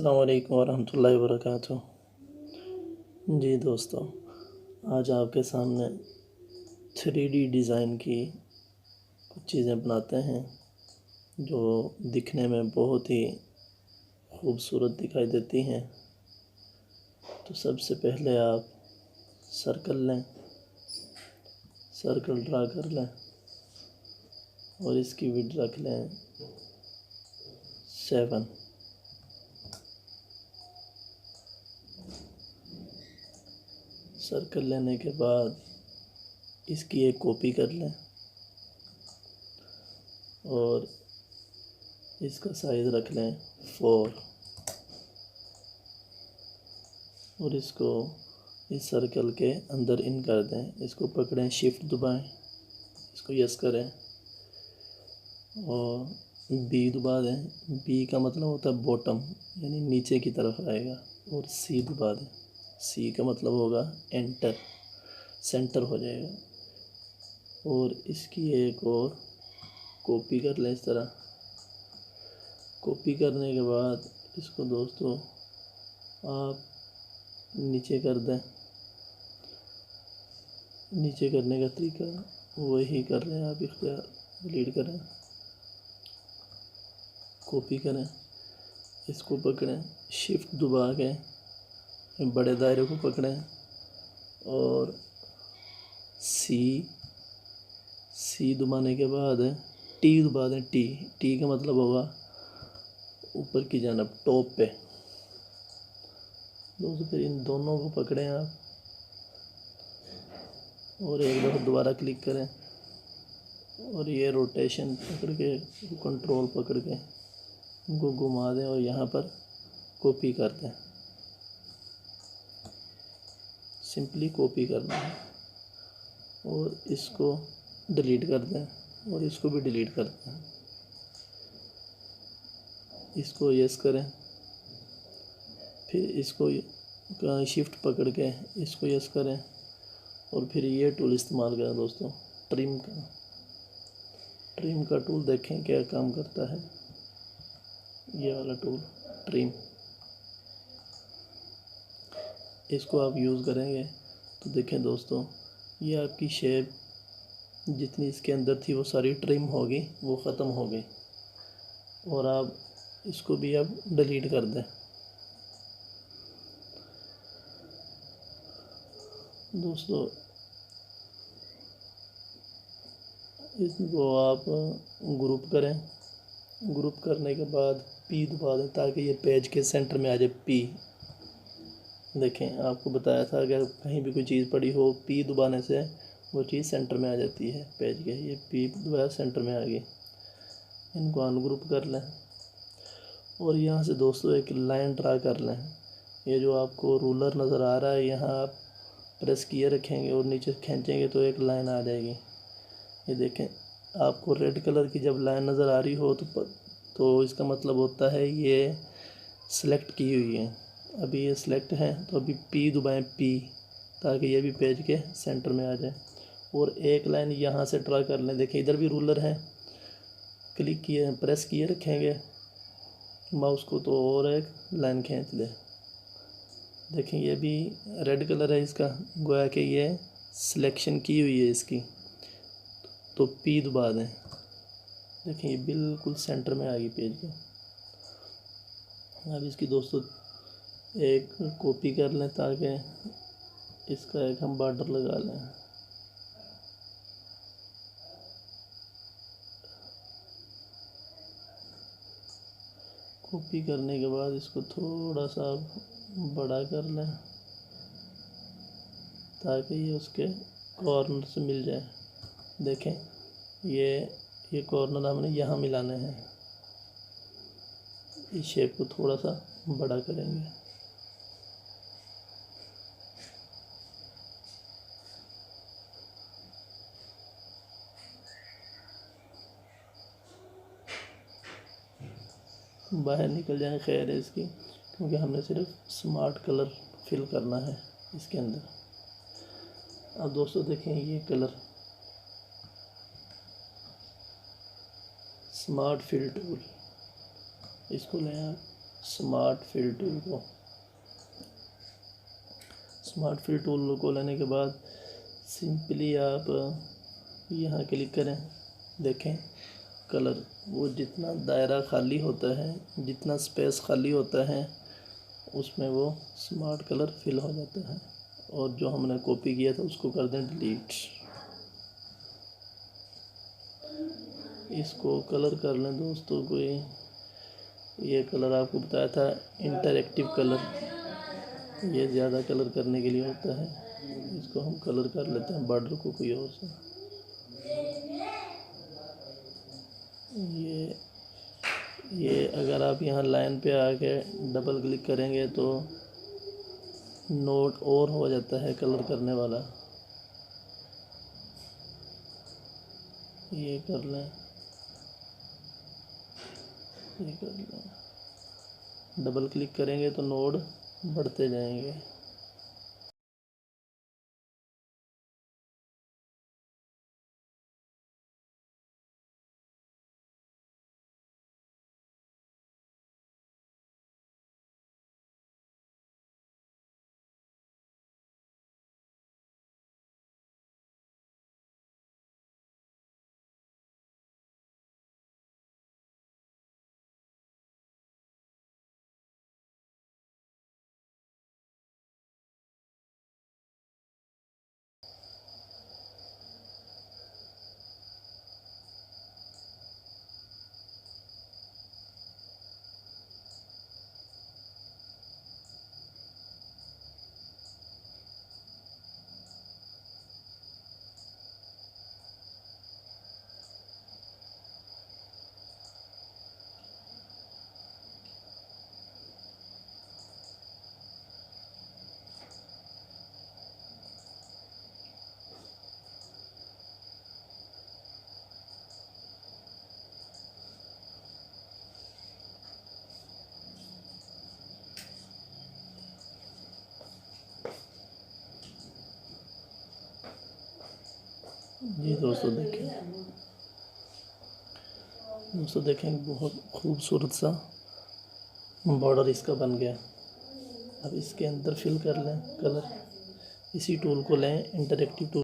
अस्सलाम वालेकुम वरहमतुल्लाहि वबरकातुह। जी दोस्तों, आज आपके सामने 3D डिज़ाइन की कुछ चीज़ें बनाते हैं जो दिखने में बहुत ही खूबसूरत दिखाई देती हैं। तो सबसे पहले आप सर्कल लें, सर्कल ड्रा कर लें और इसकी विड्थ रख लें 7। सर्कल लेने के बाद इसकी एक कॉपी कर लें और इसका साइज़ रख लें 4 और इसको इस सर्कल के अंदर इन कर दें। इसको पकड़ें, शिफ्ट दबाएं, इसको यस करें और बी दबा दें। बी का मतलब होता है बॉटम, यानी नीचे की तरफ आएगा, और सी दबा दें। सी का मतलब होगा एंटर, सेंटर हो जाएगा। और इसकी एक और कॉपी कर लें इस तरह। कॉपी करने के बाद इसको दोस्तों आप नीचे कर दें। नीचे करने का तरीका वही कर रहे हैं आप, इख्तियार डिलीट करें, कॉपी करें, इसको पकड़ें, शिफ्ट दबा के बड़े दायरे को पकड़ें और सी दबाने के बाद टी दबा दें। टी का मतलब होगा ऊपर की जानब, टॉप पे। दोस्तों फिर इन दोनों को पकड़ें आप और एक दफ़ा दोबारा क्लिक करें और ये रोटेशन पकड़ के, कंट्रोल पकड़ के इनको घुमा दें और यहाँ पर कॉपी कर दें। सिंपली कॉपी करना है और इसको डिलीट कर दें और इसको भी डिलीट कर दें। इसको यस करें, फिर इसको शिफ्ट पकड़ के इसको यस करें और फिर ये टूल इस्तेमाल करें दोस्तों, ट्रिम का टूल। देखें क्या काम करता है ये वाला टूल, ट्रिम। इसको आप यूज़ करेंगे तो देखें दोस्तों, ये आपकी शेप जितनी इसके अंदर थी वो सारी ट्रिम होगी, वो ख़त्म हो गई। और आप इसको भी अब डिलीट कर दें। दोस्तों इसको आप ग्रुप करें। ग्रुप करने के बाद पी दबा दें ताकि ये पेज के सेंटर में आ जाए। पी देखें, आपको बताया था अगर कहीं भी कोई चीज़ पड़ी हो, पी दबाने से वो चीज़ सेंटर में आ जाती है पेज के। ये पी दबाया, सेंटर में आ गई। इनको अनग्रुप कर लें और यहाँ से दोस्तों एक लाइन ड्रा कर लें। ये जो आपको रूलर नज़र आ रहा है, यहाँ आप प्रेस किए रखेंगे और नीचे खींचेंगे तो एक लाइन आ जाएगी। ये देखें, आपको रेड कलर की जब लाइन नज़र आ रही हो तो इसका मतलब होता है ये सिलेक्ट की हुई है। अभी ये सिलेक्ट है तो अभी पी दबाएं, पी, ताकि ये भी पेज के सेंटर में आ जाए। और एक लाइन यहाँ से ड्रा कर लें। देखिए इधर भी रूलर है, क्लिक किए, प्रेस किए रखेंगे माउस को तो और एक लाइन खींच ले। देखें ये भी रेड कलर है इसका, गोया कि ये सिलेक्शन की हुई है इसकी। तो पी दबा दें। देखें ये बिल्कुल सेंटर में आ गई पेज के। अब इसकी दोस्तों एक कॉपी कर लें ताकि इसका एक हम बॉर्डर लगा लें। कॉपी करने के बाद इसको थोड़ा सा बड़ा कर लें ताकि ये उसके कॉर्नर से मिल जाए। देखें ये कॉर्नर हमने यहाँ मिलाने हैं। इस शेप को थोड़ा सा बड़ा करेंगे। बाहर निकल जाए, खैर है इसकी, क्योंकि हमने सिर्फ स्मार्ट कलर फिल करना है इसके अंदर। अब दोस्तों देखें ये कलर, स्मार्ट फिल टूल, इसको लें आप, स्मार्ट फिल टूल को। स्मार्ट फिल टूल को लेने के बाद सिंपली आप यहाँ क्लिक करें। देखें कलर, वो जितना दायरा खाली होता है, जितना स्पेस खाली होता है, उसमें वो स्मार्ट कलर फिल हो जाता है। और जो हमने कॉपी किया था उसको कर दें डिलीट। इसको कलर कर लें दोस्तों। कोई ये कलर आपको बताया था इंटरैक्टिव कलर, ये ज़्यादा कलर करने के लिए होता है। इसको हम कलर कर लेते हैं बॉर्डर को कोई और से। ये अगर आप यहाँ लाइन पे आके डबल क्लिक करेंगे तो नोट और हो जाता है कलर करने वाला। ये कर लें, ये कर लें। डबल क्लिक करेंगे तो नोड बढ़ते जाएंगे। जी दोस्तों देखें बहुत खूबसूरत सा बॉर्डर इसका बन गया। अब इसके अंदर फिल कर लें कलर। इसी टूल को लें, इंटरैक्टिव टूल।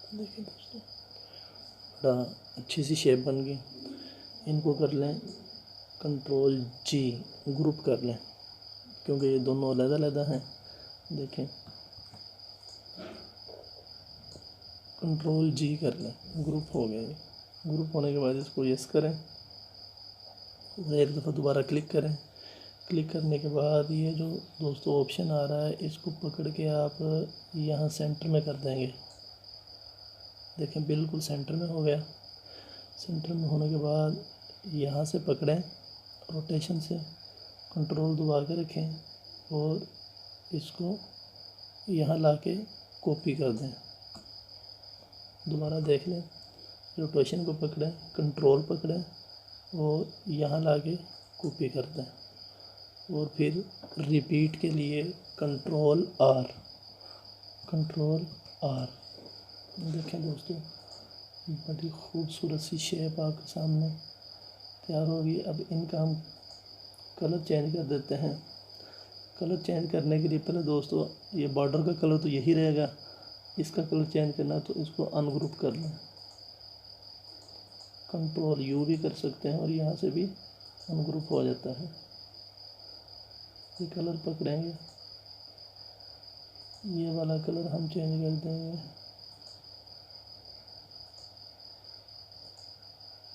देखिए दोस्तों बड़ा अच्छी सी शेप बन गई। इनको कर लें कंट्रोल जी, ग्रुप कर लें, क्योंकि ये दोनों अलग अलग हैं। देखें कंट्रोल जी कर लें, ग्रुप हो गए। ग्रुप होने के बाद इसको यस करें और एक दफ़ा दोबारा क्लिक करें। क्लिक करने के बाद ये जो दोस्तों ऑप्शन आ रहा है, इसको पकड़ के आप यहाँ सेंटर में कर देंगे। देखें बिल्कुल सेंटर में हो गया। सेंटर में होने के बाद यहाँ से पकड़ें, रोटेशन से कंट्रोल दबा के रखें और इसको यहाँ ला के कॉपी कर दें। दोबारा देख लें, रोटेशन को पकड़ें, कंट्रोल पकड़ें और यहाँ ला के कॉपी कर दें। और फिर रिपीट के लिए कंट्रोल आर, कंट्रोल आर। देखें दोस्तों बड़ी खूबसूरत सी शेप आपके सामने तैयार होगी। अब इनका हम कलर चेंज कर देते हैं। कलर चेंज करने के लिए पहले दोस्तों ये बॉर्डर का कलर तो यही रहेगा, इसका कलर चेंज करना है तो इसको अनग्रुप कर लें। कंट्रोल यू भी कर सकते हैं और यहाँ से भी अनग्रुप हो जाता है। ये कलर पकड़ेंगे, ये वाला कलर हम चेंज कर देंगे।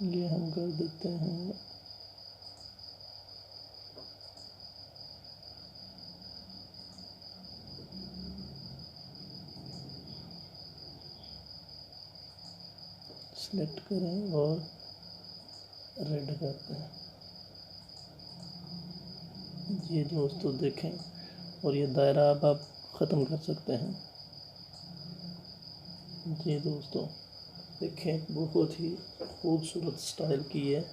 ये हम कर देते हैं सेलेक्ट करें और रेड करते हैं। ये दोस्तों देखें और ये दायरा अब आप ख़त्म कर सकते हैं। जी दोस्तों, देखें बहुत ही खूबसूरत स्टाइल की है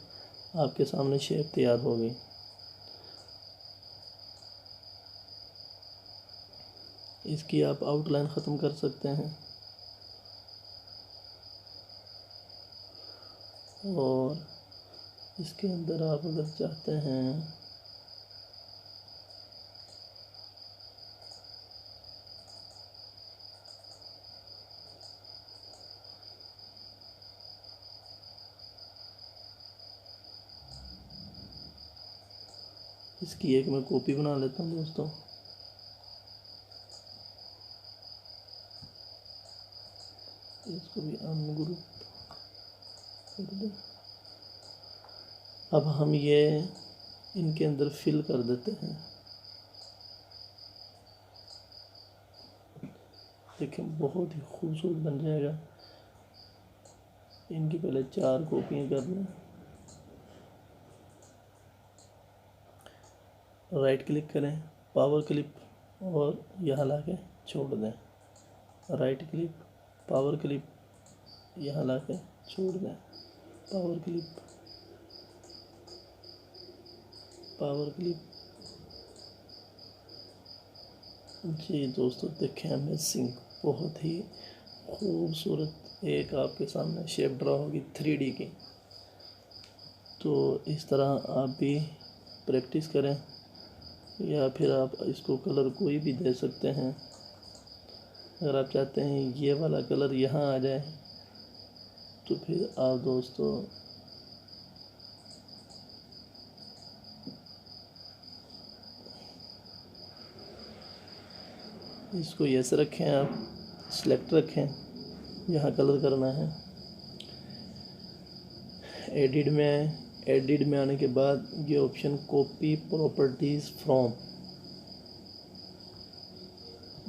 आपके सामने शेप तैयार हो गई। इसकी आप आउटलाइन ख़त्म कर सकते हैं और इसके अंदर आप अगर चाहते हैं इसकी एक मैं कॉपी बना लेता हूँ दोस्तों। इसको भी अनग्रुप कर दें। अब हम ये इनके अंदर फिल कर देते हैं। देखें बहुत ही खूबसूरत बन जाएगा। इनकी पहले 4 कॉपियाँ कर लें। राइट क्लिक करें, पावर क्लिप और यहाँ ला के छोड़ दें। राइट क्लिक, पावर क्लिप, यहाँ ला के छोड़ दें। Power clip, power clip. जी दोस्तों, देखें अमेजिंग, बहुत ही खूबसूरत एक आपके सामने शेप ड्रा होगी 3D की। तो इस तरह आप भी प्रैक्टिस करें, या फिर आप इसको कलर कोई भी दे सकते हैं। अगर आप चाहते हैं ये वाला कलर यहाँ आ जाए तो फिर आप दोस्तों इसको ऐसे रखें, आप सिलेक्ट रखें, यहाँ कलर करना है। एडिट में आने के बाद ये ऑप्शन कॉपी प्रॉपर्टीज़ फ्रॉम,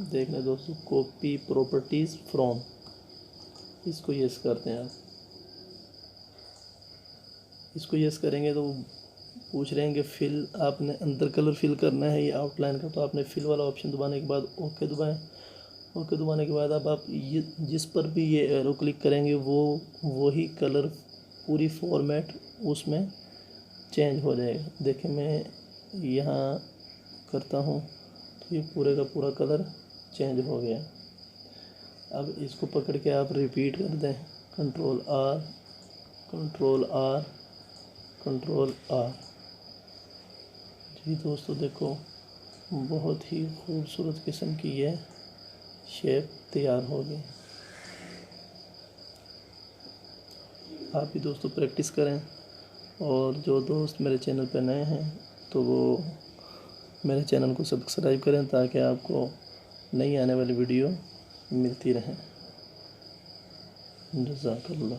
देखना दोस्तों, कॉपी प्रॉपर्टीज़ फ्रॉम, इसको यस करते हैं आप। इसको यस करेंगे तो पूछ रहे हैं कि फिल, आपने अंदर कलर फिल करना है ये आउटलाइन का, तो आपने फिल वाला ऑप्शन दबाने के बाद ओके दबाएं। ओके दबाने के बाद अब आप ये जिस पर भी ये एरो क्लिक करेंगे वही कलर पूरी फॉर्मेट उसमें चेंज हो जाएगा। देखिए मैं यहाँ करता हूँ तो ये पूरे का पूरा कलर चेंज हो गया। अब इसको पकड़ के आप रिपीट कर दें, control R, control R, control R. जी दोस्तों, देखो बहुत ही खूबसूरत किस्म की ये शेप तैयार हो गई। आप भी दोस्तों प्रैक्टिस करें, और जो दोस्त मेरे चैनल पर नए हैं तो वो मेरे चैनल को सब्सक्राइब करें ताकि आपको नई आने वाली वीडियो मिलती रहे। जज़ाकल्लाह।